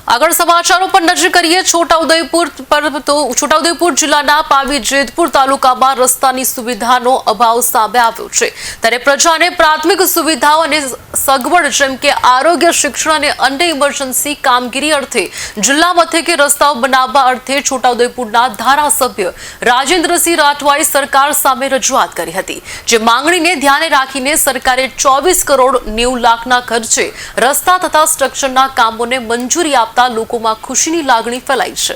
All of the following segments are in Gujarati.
આગળ સમાચારો પર નજર કરીએ છોટાઉદેપુર પર તો છોટાઉદેપુર જિલ્લાના પાવી જેતપુર તાલુકામાં રસ્તાની સુવિધાનો અભાવ સામે આવ્યો છે ત્યારે પ્રજાને પ્રાથમિક સુવિધાઓ અને સગવડ જેમ કે આરોગ્ય શિક્ષણ અને અન્ય ઇમરજન્સી કામગીરી અર્થે જિલ્લા મથકે રસ્તાઓ બનાવવા અર્થે છોટાઉદેપુરના ધારાસભ્ય રાજેન્દ્રસિંહ રાઠવાએ સરકાર સામે રજૂઆત કરી હતી જે માંગણીને ધ્યાને રાખીને સરકારે 24 કરોડ 90 લાખના ખર્ચે રસ્તા તથા સ્ટ્રક્ચરના કામોને મંજૂરી આપતા લોકોમાં ખુશીની લાગણી ફેલાઈ છે।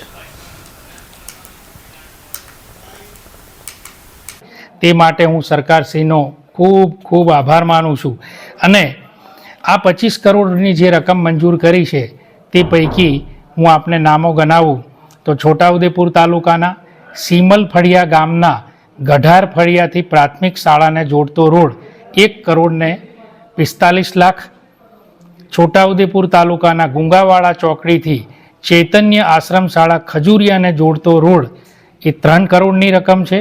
તે માટે હું સરકારશ્રીનો ખૂબ ખૂબ આભાર માનું છું અને આ 25 કરોડની જે રકમ મંજૂર કરી છે તે પૈકી હું આપને નામો ગણાવું તો છોટાઉદેપુર તાલુકાના સીમલ ફળિયા ગામના ગઢાર ફળિયાથી પ્રાથમિક શાળાને જોડતો રોડ 1 કરોડ ને 45 લાખ, છોટાઉદેપુર તાલુકાના ગુંગાવાડા ચોકડીથી ચૈતન્ય આશ્રમ શાળા ખજૂરિયાને જોડતો રોડ એ 3 કરોડની રકમ છે।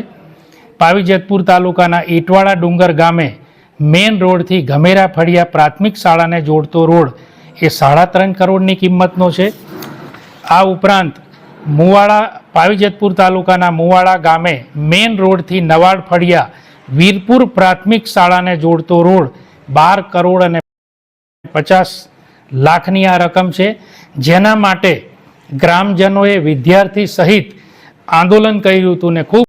પાવી જેતપુર તાલુકાના ઈટવાડા ડુંગર ગામે મેઇન રોડથી ગમેરા ફળિયા પ્રાથમિક શાળાને જોડતો રોડ એ 3.5 કરોડની કિંમતનો છે। આ ઉપરાંત મુવાડા પાવી જેતપુર તાલુકાના મુવાડા ગામે મેઇન રોડથી નવાડ ફળિયા વીરપુર પ્રાથમિક શાળાને જોડતો રોડ 12 કરોડ અને 50 લાખની આ રકમ છે, જેના માટે ગ્રામજનોએ વિદ્યાર્થી સહિત આંદોલન કર્યું હતું ને ખૂબ